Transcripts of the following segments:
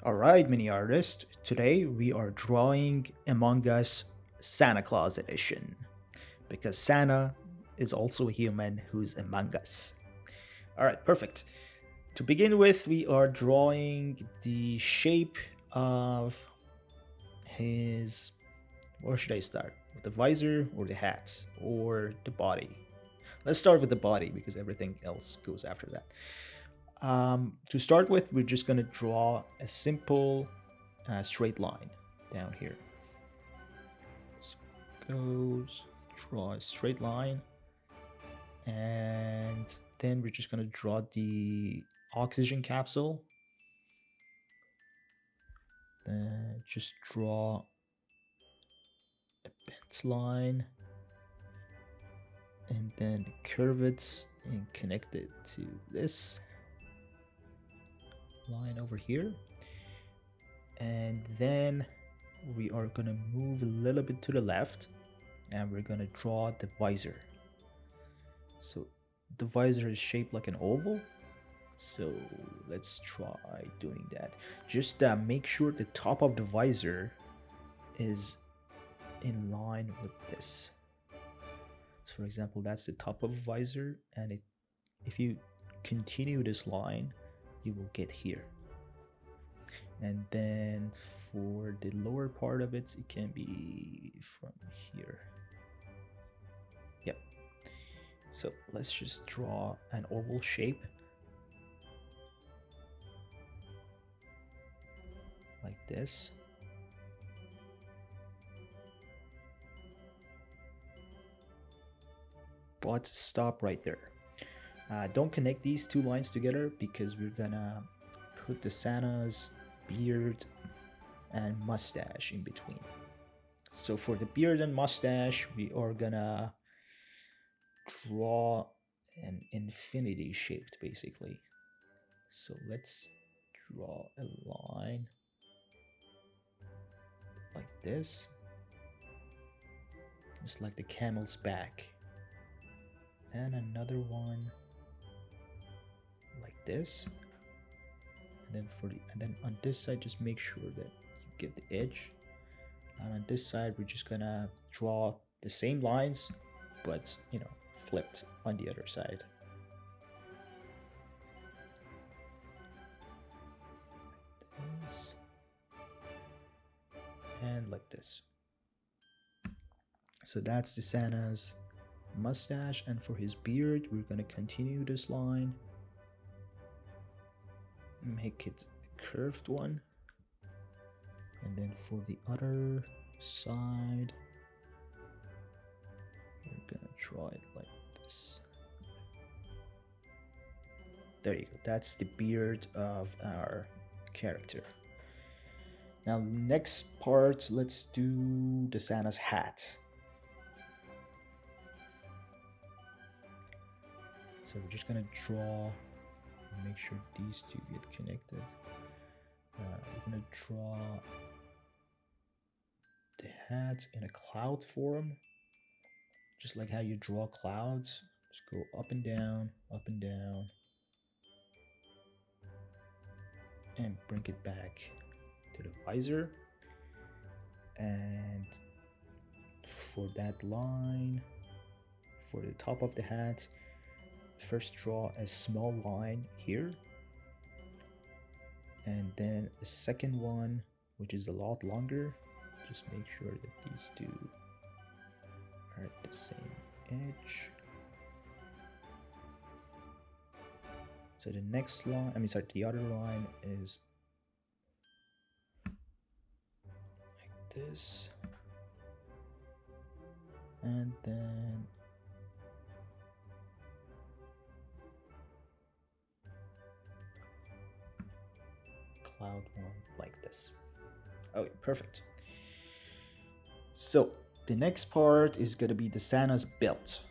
Alright, mini artist. Today we are drawing Among Us Santa Claus edition because Santa is also a human who's among us. Alright, perfect. To begin with, we are drawing the shape of his. Where should I start? With the visor or the hat or the body? Let's start with the body because everything else goes after that. To start with, we're just going to draw a simple straight line down here. So goes, draw a straight line, and then we're just going to draw the oxygen capsule. Then just draw a bent line, and then curve it and connect it to this line over here. And then we are gonna move a little bit to the left and we're gonna draw the visor. So the visor is shaped like an oval. So let's try doing that. Just make sure the top of the visor is in line with this. So for example, that's the top of the visor, and if you continue this line, you will get here. And then for the lower part of it, it can be from here. Yep. So let's just draw an oval shape like this. But stop right there. Don't connect these two lines together because we're gonna put the Santa's beard and mustache in between. So for the beard and mustache, we are gonna draw an infinity shaped basically. So let's draw a line like this, just like the camel's back, and another one like this. And then on this side, just make sure that you get the edge. And on this side, we're just gonna draw the same lines, but flipped on the other side. Like this. And like this. So that's the Santa's mustache, and for his beard, we're gonna continue this line. Make it a curved one. And then for the other side, we're gonna draw it like this. There you go. That's the beard of our character. Now, next part, let's do the Santa's hat. So we're just gonna draw, make sure these two get connected. We're gonna draw the hat in a cloud form, just like how you draw clouds. Just go up and down, and bring it back to the visor. And for that line, for the top of the hat, first draw a small line here, and then a second one which is a lot longer. Just make sure that these two are at the same edge. So the next line, the other line is like this, and then cloud one like this. Okay, perfect. So the next part is gonna be the Santa's belt,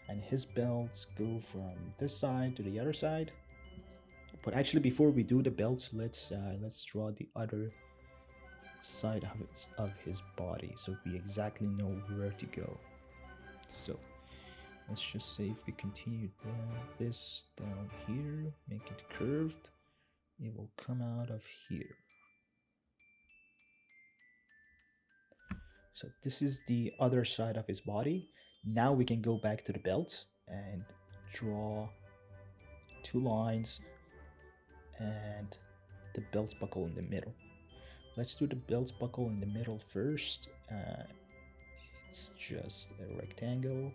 and his belts go from this side to the other side. But actually, before we do the belt, let's draw the other side of his body so we exactly know where to go. So let's just say if we continue this down here, make it curved, it will come out of here. So this is the other side of his body. Now we can go back to the belt and draw 2 lines and the belt buckle in the middle. Let's do the belt buckle in the middle first. It's just a rectangle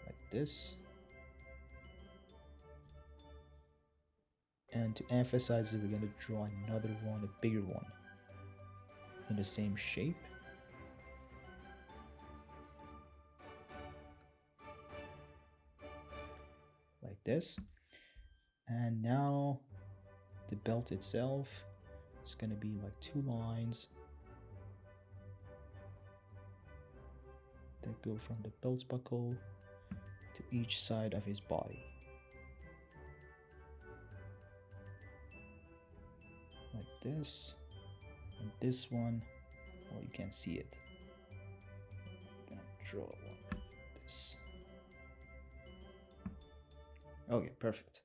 like this. And to emphasize it, we're going to draw another one, a bigger one, in the same shape. Like this. And now the belt itself is going to be like 2 lines that go from the belt buckle to each side of his body. Like this. And this one, well, you can't see it. I'm gonna draw one like this. Okay, perfect.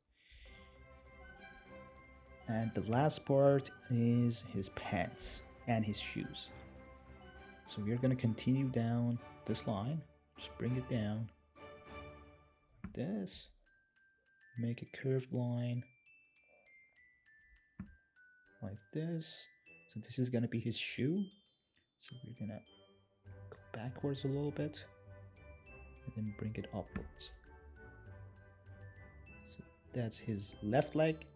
And the last part is his pants and his shoes. So we're gonna continue down this line, just bring it down like this, make a curved line like this. So this is gonna be his shoe. So we're gonna go backwards a little bit and then bring it upwards. So that's his left leg,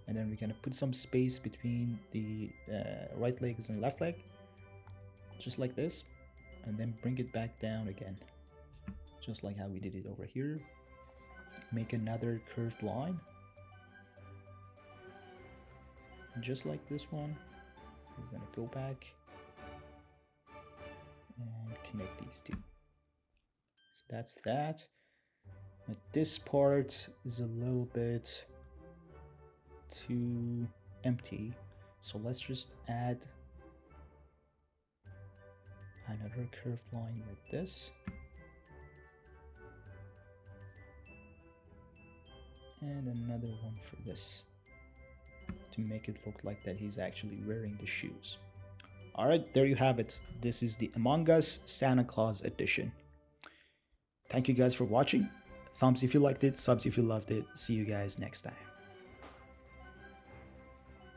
and then we're gonna put some space between the right legs and left leg, just like this, and then bring it back down again, just like how we did it over here. Make another curved line, and just like this one, we're gonna go back and connect these two. So that's that. But this part is a little bit too empty, so let's just add another curved line like this, and another one for this, to make it look like that he's actually wearing the shoes. Alright, there you have it. This is the Among Us Santa Claus edition. Thank you guys for watching. Thumbs if you liked it, subs if you loved it. See you guys next time.